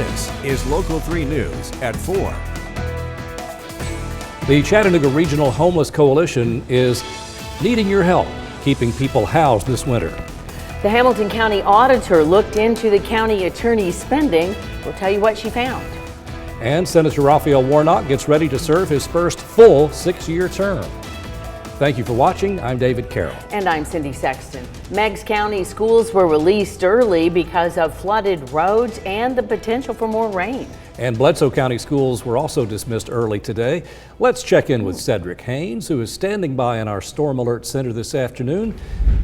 This is Local 3 News at 4. The Chattanooga Regional Homeless Coalition is needing your help keeping people housed this winter. The Hamilton County Auditor looked into the county attorney's spending. We'll tell you what she found. And Senator Raphael Warnock gets ready to serve his first full 6-year term. Thank you for watching. I'm David Carroll. And I'm Cindy Sexton. Meigs County schools were released early because of flooded roads and the potential for more rain. And Bledsoe County schools were also dismissed early today. Let's check in with Cedric Haynes, who is standing by in our Storm Alert Center this afternoon,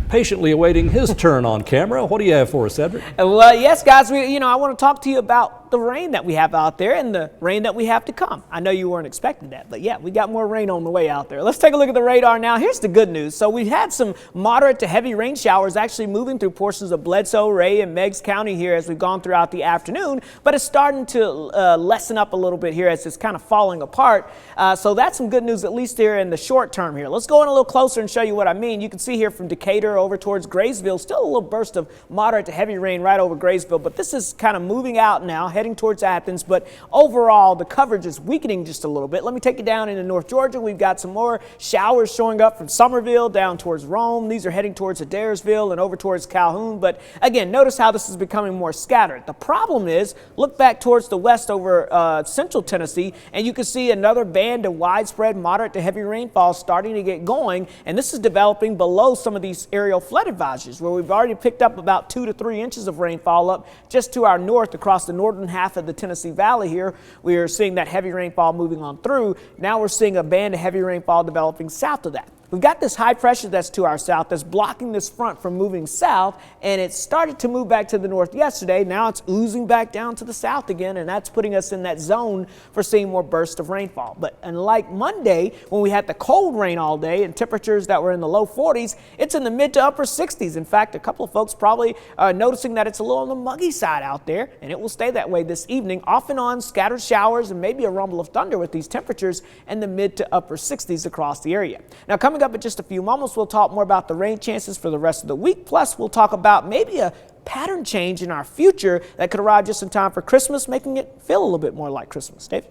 patiently awaiting his turn on camera. What do you have for us, Cedric? Well, yes, guys, I want to talk to you about the rain that we have out there and the rain that we have to come. I know you weren't expecting that, but yeah, we got more rain on the way out there. Let's take a look at the radar now. Here's the good news. So we had some moderate to heavy rain showers actually moving through portions of Bledsoe, Ray, and Meigs County here as we've gone throughout the afternoon, but it's starting to lessen up a little bit here as it's kind of falling apart. So that's some good news, at least here in the short term here. Let's go in a little closer and show you what I mean. You can see here from Decatur over towards Graysville, still a little burst of moderate to heavy rain right over Graysville, but this is kind of moving out now, heading towards Athens, but overall the coverage is weakening just a little bit. Let me take you down into North Georgia. We've got some more showers showing up from Summerville down towards Rome. These are heading towards Adairsville and over towards Calhoun, but again, notice how this is becoming more scattered. The problem is, look back towards the west over central Tennessee, and you can see another band of widespread moderate to heavy rainfall starting to get going, and this is developing below some of these aerial flood advisories where we've already picked up about 2 to 3 inches of rainfall up just to our north across the northern half of the Tennessee Valley here. We are seeing that heavy rainfall moving on through. Now we're seeing a band of heavy rainfall developing south of that. We've got this high pressure that's to our south that's blocking this front from moving south, and it started to move back to the north yesterday. Now it's oozing back down to the south again, and that's putting us in that zone for seeing more bursts of rainfall. But unlike Monday, when we had the cold rain all day and temperatures that were in the low 40s, it's in the mid to upper 60s. In fact, a couple of folks probably noticing that it's a little on the muggy side out there, and it will stay that way this evening. Off and on scattered showers and maybe a rumble of thunder with these temperatures in the mid to upper 60s across the area. Now, coming up in just a few moments, we'll talk more about the rain chances for the rest of the week. Plus, we'll talk about maybe a pattern change in our future that could arrive just in time for Christmas, making it feel a little bit more like Christmas. Dave?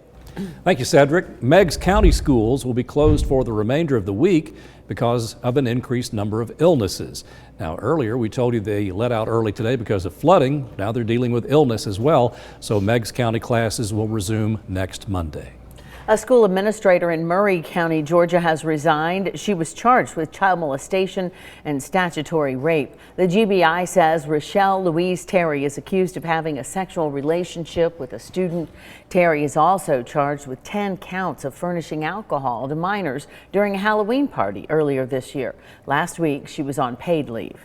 Thank you, Cedric. Meigs County schools will be closed for the remainder of the week because of an increased number of illnesses. Now, earlier we told you they let out early today because of flooding. Now they're dealing with illness as well, so Meigs County classes will resume next Monday. A school administrator in Murray County, Georgia has resigned. She was charged with child molestation and statutory rape. The GBI says Rochelle Louise Terry is accused of having a sexual relationship with a student. Terry is also charged with 10 counts of furnishing alcohol to minors during a Halloween party earlier this year. Last week, she was on paid leave.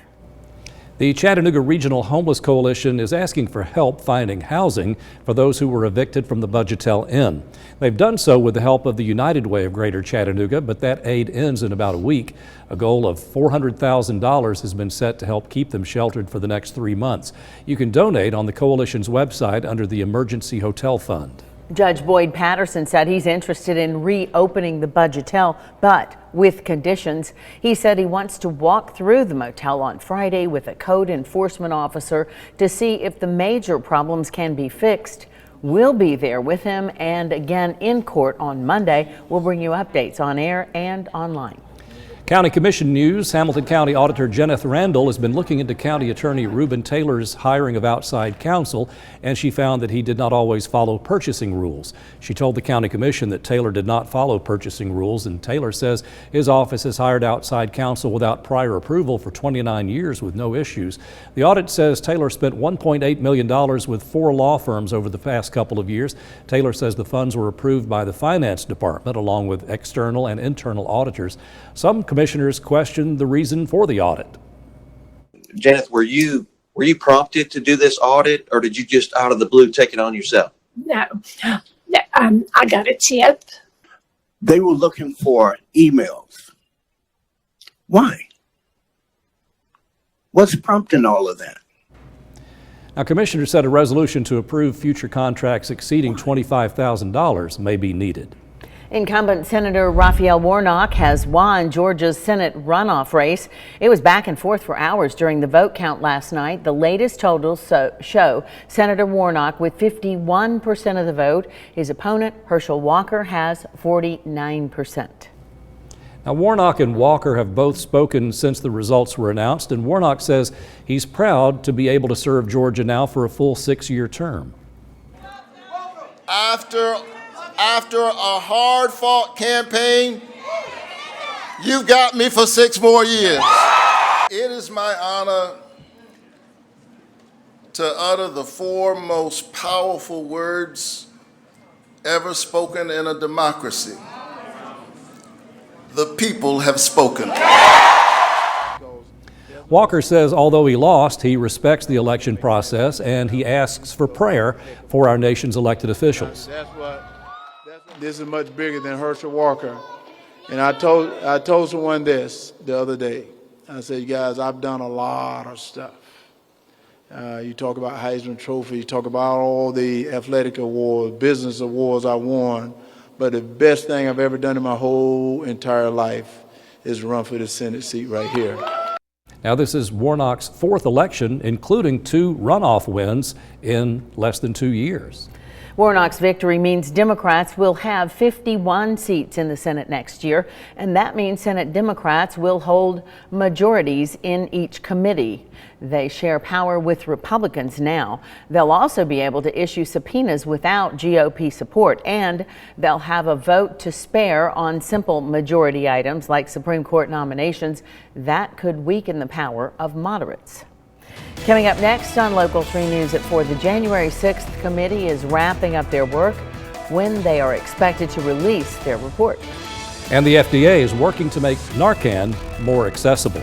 The Chattanooga Regional Homeless Coalition is asking for help finding housing for those who were evicted from the Budgetel Inn. They've done so with the help of the United Way of Greater Chattanooga, but that aid ends in about a week. A goal of $400,000 has been set to help keep them sheltered for the next 3 months. You can donate on the coalition's website under the Emergency Hotel Fund. Judge Boyd Patterson said he's interested in reopening the Budgetel, but with conditions. He said he wants to walk through the motel on Friday with a code enforcement officer to see if the major problems can be fixed. We'll be there with him and again in court on Monday. We'll bring you updates on air and online. County Commission news. Hamilton County Auditor Jenneth Randall has been looking into County Attorney Reuben Taylor's hiring of outside counsel, and she found that he did not always follow purchasing rules. She told the County Commission that Taylor did not follow purchasing rules, and Taylor says his office has hired outside counsel without prior approval for 29 years with no issues. The audit says Taylor spent $1.8 million with 4 law firms over the past couple of years. Taylor says the funds were approved by the Finance Department along with external and internal auditors. Some commissioners questioned the reason for the audit. Jenneth, were you prompted to do this audit, or did you just out of the blue take it on yourself? No, I got a tip. They were looking for emails. Why? What's prompting all of that? Now, commissioners said a resolution to approve future contracts exceeding $25,000 may be needed. Incumbent Senator Raphael Warnock has won Georgia's Senate runoff race. It was back and forth for hours during the vote count last night. The latest totals show Senator Warnock with 51% of the vote. His opponent, Herschel Walker, has 49%. Now, Warnock and Walker have both spoken since the results were announced, and Warnock says he's proud to be able to serve Georgia now for a full 6-year term. After a hard-fought campaign, you've got me for 6 more years. It is my honor to utter the 4 most powerful words ever spoken in a democracy. The people have spoken. Walker says although he lost, he respects the election process and he asks for prayer for our nation's elected officials. This is much bigger than Herschel Walker. And I told someone this the other day. I said, guys, I've done a lot of stuff. You talk about Heisman Trophy, you talk about all the athletic awards, business awards I won, but the best thing I've ever done in my whole entire life is run for the Senate seat right here. Now, this is Warnock's 4th election, including 2 runoff wins in less than 2 years. Warnock's victory means Democrats will have 51 seats in the Senate next year, and that means Senate Democrats will hold majorities in each committee. They share power with Republicans now. They'll also be able to issue subpoenas without GOP support, and they'll have a vote to spare on simple majority items like Supreme Court nominations. That could weaken the power of moderates. Coming up next on Local 3 News at 4, the January 6th committee is wrapping up their work when they are expected to release their report. And the FDA is working to make Narcan more accessible.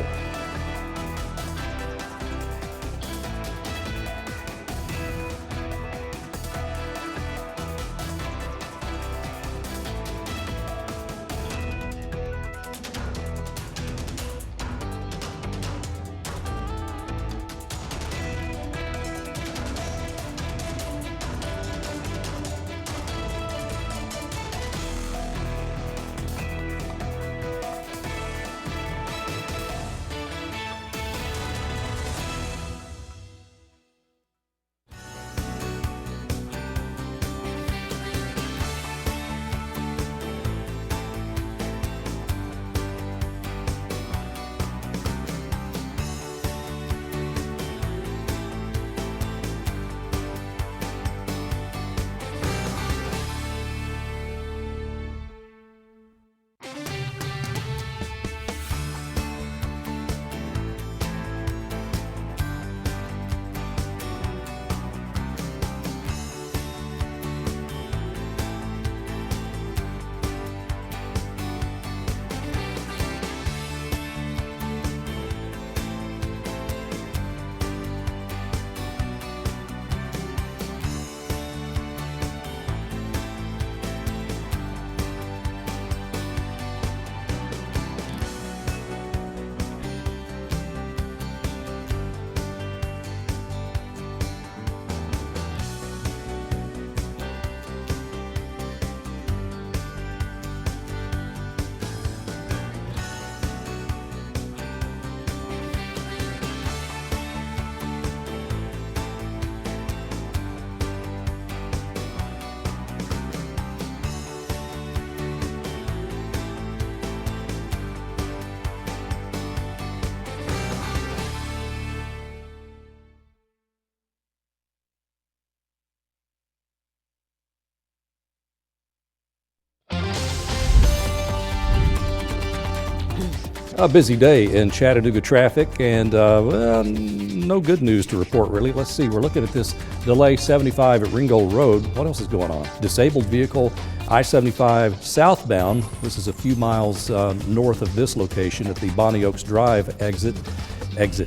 A busy day in Chattanooga traffic, and well, no good news to report really. Let's see, we're looking at this delay 75 at Ringgold Road. What else is going on? Disabled vehicle I-75 southbound. This is a few miles north of this location at the Bonnie Oaks Drive exit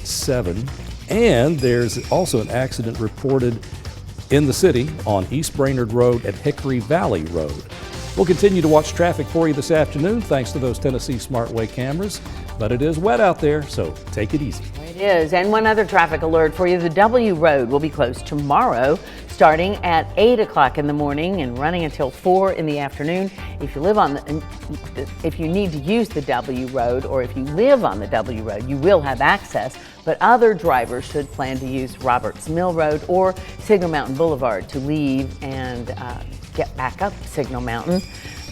7. And there's also an accident reported in the city on East Brainerd Road at Hickory Valley Road. We'll continue to watch traffic for you this afternoon thanks to those Tennessee Smartway cameras, but it is wet out there, so take it easy. It is, and one other traffic alert for you. The W Road will be closed tomorrow, starting at 8 o'clock in the morning and running until 4 in the afternoon. If you need to use the W Road, or if you live on the W Road, you will have access, but other drivers should plan to use Roberts Mill Road or Signal Mountain Boulevard to leave and get back up Signal Mountain.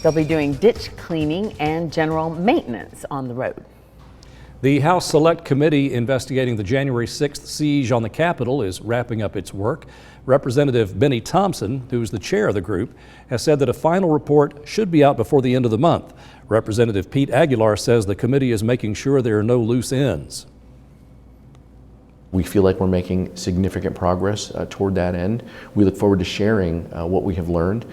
They'll be doing ditch cleaning and general maintenance on the road. The House Select Committee investigating the January 6th siege on the Capitol is wrapping up its work. Representative Benny Thompson, who is the chair of the group, has said that a final report should be out before the end of the month. Representative Pete Aguilar says the committee is making sure there are no loose ends. We feel like we're making significant progress toward that end. We look forward to sharing what we have learned,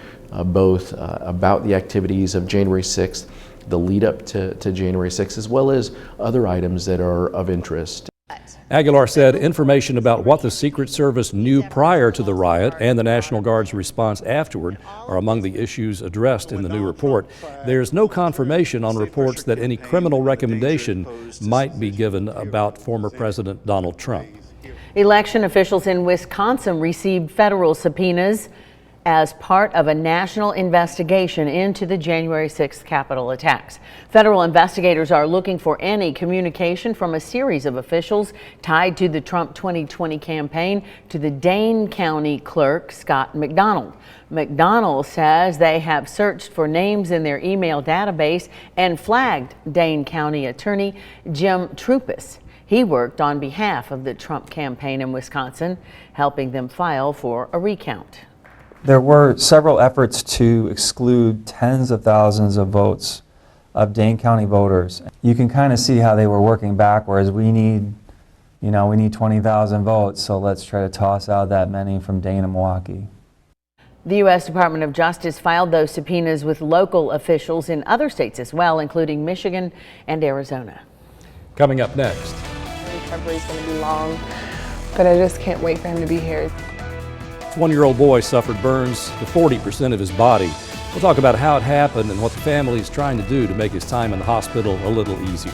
both about the activities of January 6th, the lead up to January 6th, as well as other items that are of interest. Aguilar said information about what the Secret Service knew prior to the riot and the National Guard's response afterward are among the issues addressed in the new report. There's no confirmation on reports that any criminal recommendation might be given about former President Donald Trump. Election officials in Wisconsin received federal subpoenas as part of a national investigation into the January 6th Capitol attacks. Federal investigators are looking for any communication from a series of officials tied to the Trump 2020 campaign to the Dane County clerk, Scott McDonald. McDonald says they have searched for names in their email database and flagged Dane County attorney Jim Trupis. He worked on behalf of the Trump campaign in Wisconsin, helping them file for a recount. There were several efforts to exclude tens of thousands of votes of Dane County voters. You can kind of see how they were working backwards. We need 20,000 votes, so let's try to toss out that many from Dane and Milwaukee. The U.S. Department of Justice filed those subpoenas with local officials in other states as well, including Michigan and Arizona. Coming up next. Recovery is going to be long, but I just can't wait for him to be here. This one-year-old boy suffered burns to 40% of his body. We'll talk about how it happened and what the family is trying to do to make his time in the hospital a little easier.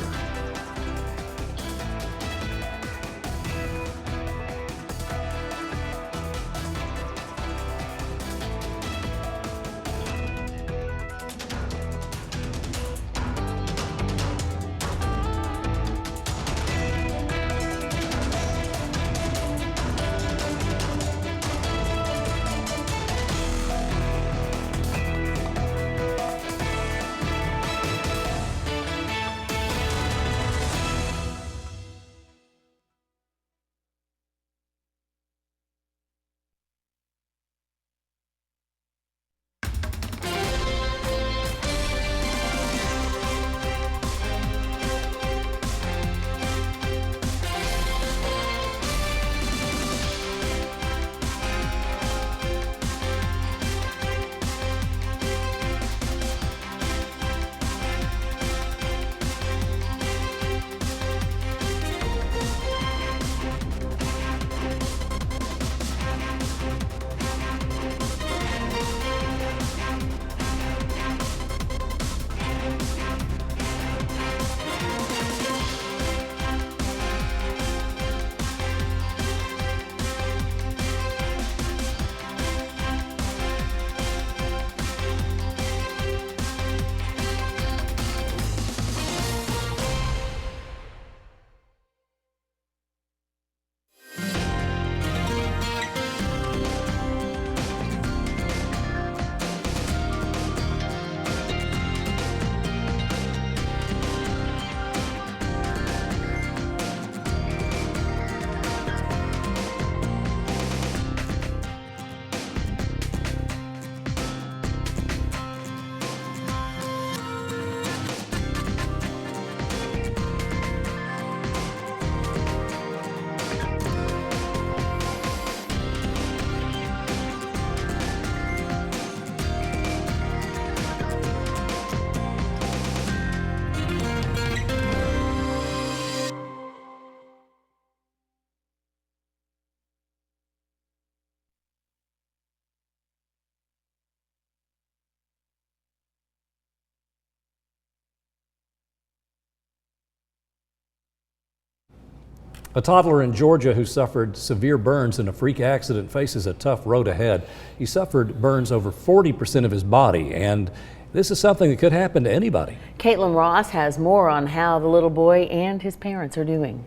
A toddler in Georgia who suffered severe burns in a freak accident faces a tough road ahead. He suffered burns over 40% of his body, and this is something that could happen to anybody. Caitlin Ross has more on how the little boy and his parents are doing.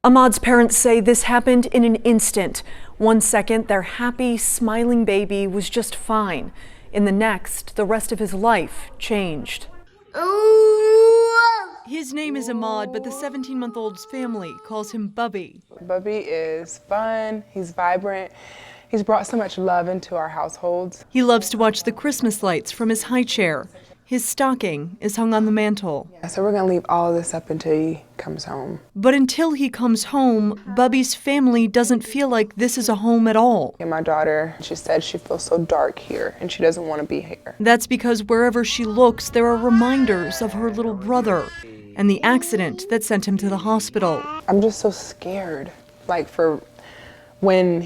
Ahmad's parents say this happened in an instant. 1 second, their happy, smiling baby was just fine. In the next, the rest of his life changed. His name is Ahmad, but the 17-month-old's family calls him Bubby. Bubby is fun, he's vibrant, he's brought so much love into our households. He loves to watch the Christmas lights from his high chair. His stocking is hung on the mantle. So we're gonna leave all of this up until he comes home. But until he comes home, Bubby's family doesn't feel like this is a home at all. And my daughter, she said she feels so dark here and she doesn't want to be here. That's because wherever she looks, there are reminders of her little brother and the accident that sent him to the hospital. I'm just so scared, like for when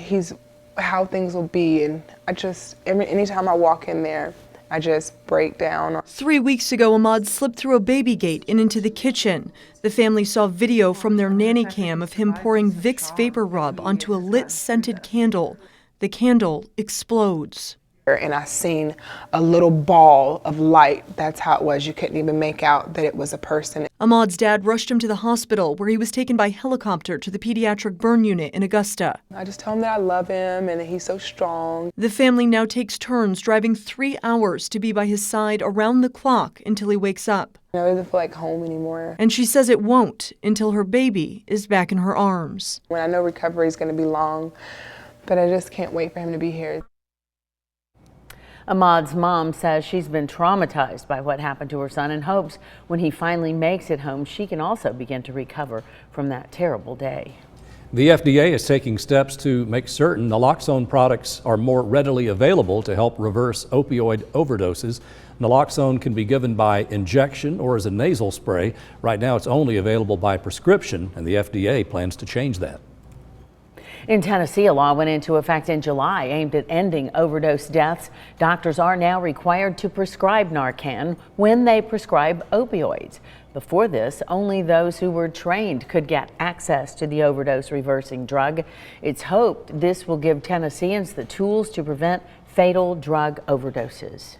how things will be, and anytime I walk in there, I just break down. 3 weeks ago, Ahmad slipped through a baby gate and into the kitchen. The family saw video from their nanny cam of him pouring Vicks Vapor Rub onto a lit scented candle. The candle explodes. And I seen a little ball of light. That's how it was. You couldn't even make out that it was a person. Ahmad's dad rushed him to the hospital, where he was taken by helicopter to the pediatric burn unit in Augusta. I just told him that I love him and that he's so strong. The family now takes turns driving 3 hours to be by his side around the clock until he wakes up. It doesn't feel like home anymore. And she says it won't until her baby is back in her arms. When I know recovery is going to be long, but I just can't wait for him to be here. Ahmad's mom says she's been traumatized by what happened to her son and hopes when he finally makes it home, she can also begin to recover from that terrible day. The FDA is taking steps to make certain naloxone products are more readily available to help reverse opioid overdoses. Naloxone can be given by injection or as a nasal spray. Right now it's only available by prescription, and the FDA plans to change that. In Tennessee, a law went into effect in July aimed at ending overdose deaths. Doctors are now required to prescribe Narcan when they prescribe opioids. Before this, only those who were trained could get access to the overdose reversing drug. It's hoped this will give Tennesseans the tools to prevent fatal drug overdoses.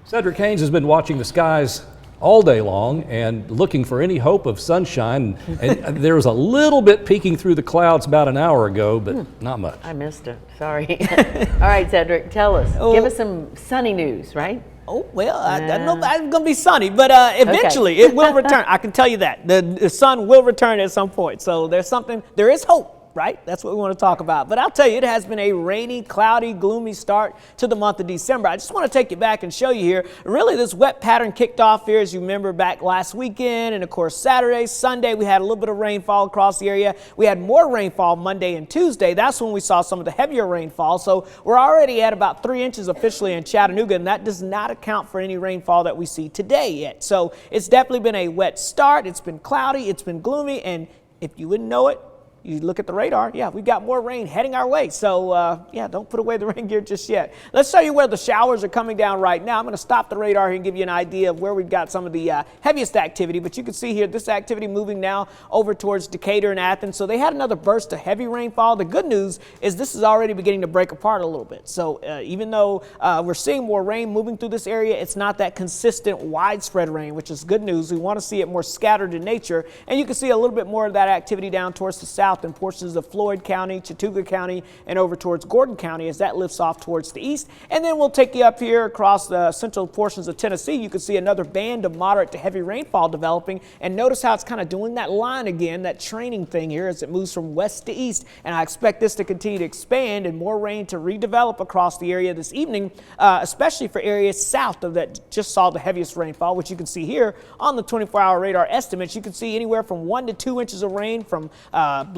Cedric Haynes has been watching the skies all day long and looking for any hope of sunshine. And there was a little bit peeking through the clouds about an hour ago, but not much. I missed it. Sorry. All right, Cedric, tell us. Give us some sunny news, right? Oh, well, I don't know if it's going to be sunny, but eventually it will return. I can tell you that. The sun will return at some point. So there is hope. Right? That's what we want to talk about. But I'll tell you, it has been a rainy, cloudy, gloomy start to the month of December. I just want to take you back and show you here. Really, this wet pattern kicked off here, as you remember, back last weekend. And of course, Saturday, Sunday, we had a little bit of rainfall across the area. We had more rainfall Monday and Tuesday. That's when we saw some of the heavier rainfall. So we're already at about 3 inches officially in Chattanooga, and that does not account for any rainfall that we see today yet. So it's definitely been a wet start. It's been cloudy. It's been gloomy. And if you wouldn't know it, you look at the radar, yeah, we've got more rain heading our way. So, yeah, don't put away the rain gear just yet. Let's show you where the showers are coming down right now. I'm going to stop the radar here and give you an idea of where we've got some of the heaviest activity. But you can see here this activity moving now over towards Decatur and Athens. So they had another burst of heavy rainfall. The good news is this is already beginning to break apart a little bit. So even though we're seeing more rain moving through this area, it's not that consistent widespread rain, which is good news. We want to see it more scattered in nature. And you can see a little bit more of that activity down towards the south in portions of Floyd County, Chattooga County, and over towards Gordon County as that lifts off towards the east. And then we'll take you up here across the central portions of Tennessee. You can see another band of moderate to heavy rainfall developing. And notice how it's kind of doing that line again, that training thing here as it moves from west to east. And I expect this to continue to expand and more rain to redevelop across the area this evening, especially for areas south of that just saw the heaviest rainfall, which you can see here on the 24-hour radar estimates. You can see anywhere from 1 to 2 inches of rain from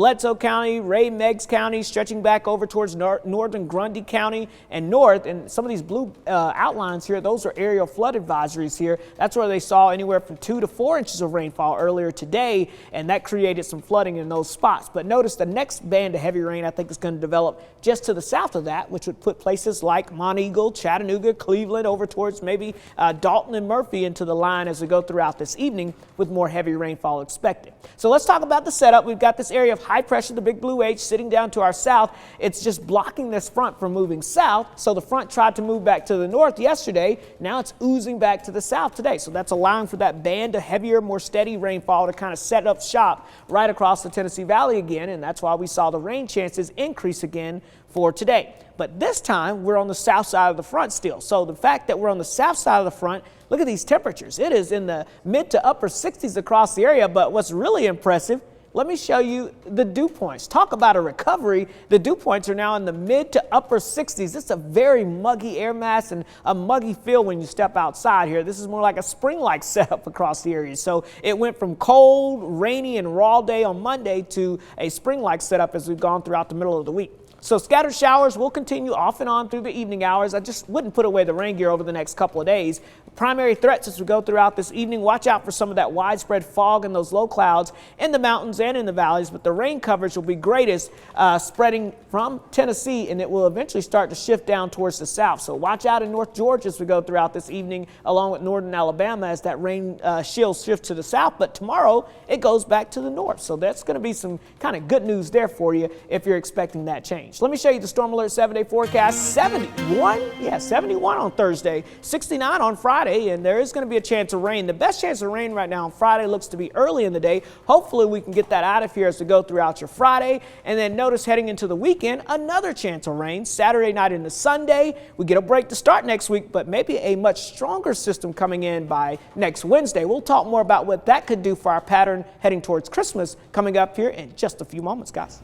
Bledsoe County, Ray Meigs County, stretching back over towards northern Grundy County and north. And some of these blue outlines here, those are aerial flood advisories here. That's where they saw anywhere from 2 to 4 inches of rainfall earlier today, and that created some flooding in those spots. But notice the next band of heavy rain I think is going to develop just to the south of that, which would put places like Monteagle, Chattanooga, Cleveland, over towards maybe Dalton and Murphy into the line as we go throughout this evening with more heavy rainfall expected. So let's talk about the setup. We've got this area of high pressure, the big blue H, sitting down to our south. It's just blocking this front from moving south. So the front tried to move back to the north yesterday. Now it's oozing back to the south today. So that's allowing for that band of heavier, more steady rainfall to kind of set up shop right across the Tennessee Valley again. And that's why we saw the rain chances increase again for today. But this time we're on the south side of the front still. So the fact that we're on the south side of the front, look at these temperatures. It is in the mid to upper 60s across the area. But what's really impressive, let me show you the dew points. Talk about a recovery. The dew points are now in the mid to upper 60s. It's a very muggy air mass and a muggy feel when you step outside here. This is more like a spring-like setup across the area. So it went from cold, rainy, and raw day on Monday to a spring-like setup as we've gone throughout the middle of the week. So scattered showers will continue off and on through the evening hours. I just wouldn't put away the rain gear over the next couple of days. Primary threats as we go throughout this evening, watch out for some of that widespread fog and those low clouds in the mountains and in the valleys, but the rain coverage will be greatest spreading from Tennessee, and it will eventually start to shift down towards the south. So watch out in North Georgia as we go throughout this evening, along with northern Alabama as that rain shield shifts to the south. But tomorrow it goes back to the north. So that's going to be some kind of good news there for you if you're expecting that change. Let me show you the Storm Alert 7-day forecast. 71 on Thursday, 69 on Friday, and there is going to be a chance of rain. The best chance of rain right now on Friday looks to be early in the day. Hopefully we can get that out of here as we go throughout your Friday. And then notice heading into the weekend, another chance of rain. Saturday night into Sunday, we get a break to start next week, but maybe a much stronger system coming in by next Wednesday. We'll talk more about what that could do for our pattern heading towards Christmas coming up here in just a few moments, guys.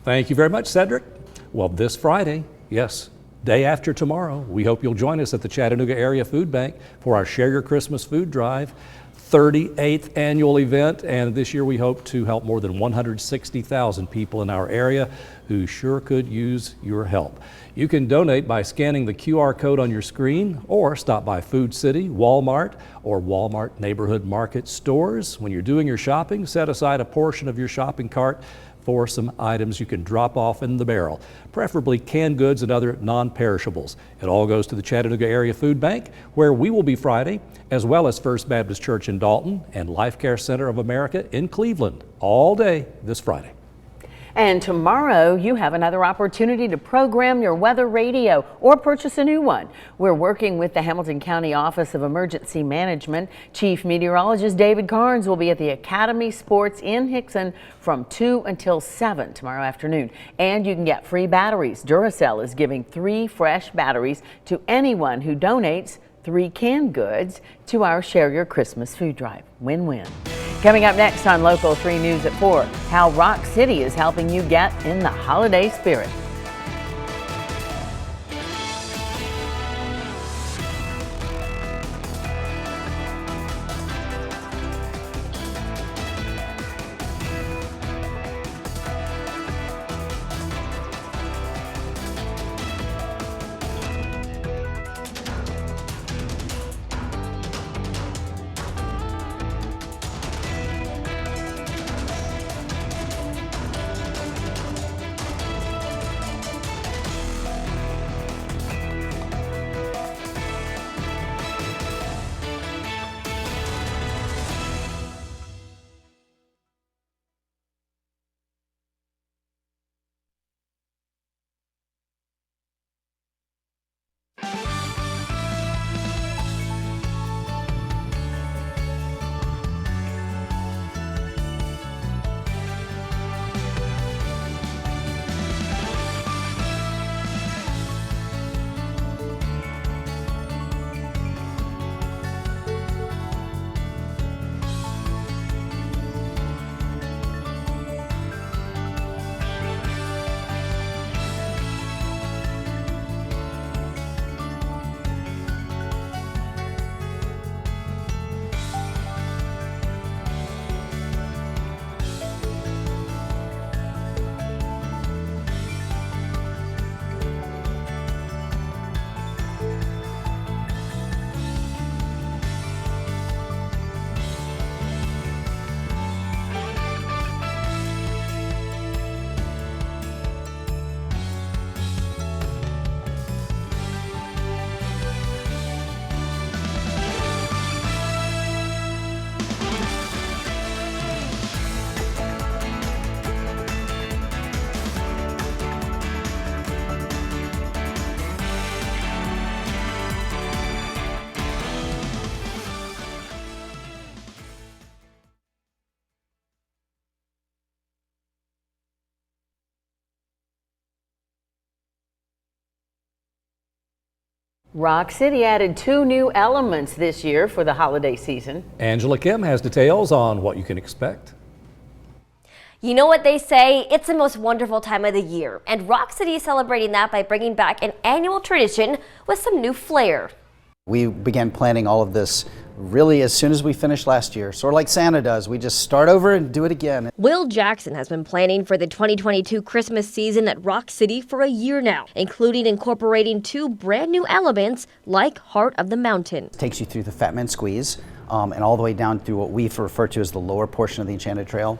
Thank you very much, Cedric. Well, this Friday, yes, day after tomorrow, we hope you'll join us at the Chattanooga Area Food Bank for our Share Your Christmas Food Drive, 38th annual event. And this year we hope to help more than 160,000 people in our area who sure could use your help. You can donate by scanning the QR code on your screen or stop by Food City, Walmart, or Walmart Neighborhood Market stores. When you're doing your shopping, set aside a portion of your shopping cart for some items you can drop off in the barrel, preferably canned goods and other non-perishables. It all goes to the Chattanooga Area Food Bank, where we will be Friday, as well as First Baptist Church in Dalton and Life Care Center of America in Cleveland, all day this Friday. And tomorrow you have another opportunity to program your weather radio or purchase a new one. We're working with the Hamilton County Office of Emergency Management. Chief Meteorologist David Carnes will be at the Academy Sports in Hickson from 2 until 7 tomorrow afternoon. And you can get free batteries. Duracell is giving 3 fresh batteries to anyone who donates 3 canned goods to our Share Your Christmas Food Drive. Win-win. Coming up next on Local 3 News at 4, how Rock City is helping you get in the holiday spirit. Rock City added 2 new elements this year for the holiday season. Angela Kim has details on what you can expect. You know what they say, it's the most wonderful time of the year, and Rock City is celebrating that by bringing back an annual tradition with some new flair. We began planning all of this really as soon as we finished last year, sort of like Santa does. We just start over and do it again. Will Jackson has been planning for the 2022 Christmas season at Rock City for a year now, including incorporating 2 brand new elements like Heart of the Mountain. It takes you through the Fat Man Squeeze and all the way down through what we refer to as the lower portion of the Enchanted Trail.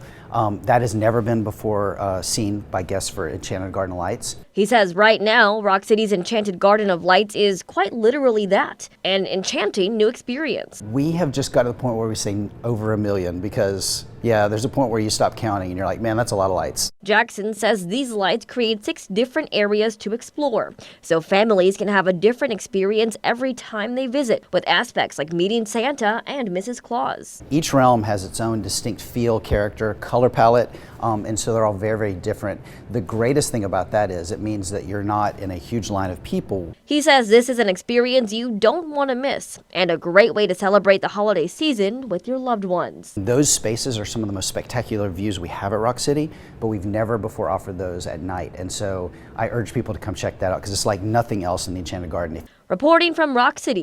That has never been before seen by guests for Enchanted Garden of Lights. He says right now, Rock City's Enchanted Garden of Lights is quite literally that, an enchanting new experience. We have just got to the point where we say over 1 million because, yeah, there's a point where you stop counting and you're like, man, that's a lot of lights. Jackson says these lights create 6 different areas to explore, so families can have a different experience every time they visit, with aspects like meeting Santa and Mrs. Claus. Each realm has its own distinct feel, character, color palette, and so they're all very, very different. The greatest thing about that is it means that you're not in a huge line of people. He says this is an experience you don't want to miss, and a great way to celebrate the holiday season with your loved ones. Those spaces are some of the most spectacular views we have at Rock City, but we've never before offered those at night, and so I urge people to come check that out because it's like nothing else in the Enchanted Garden. Reporting from Rock City,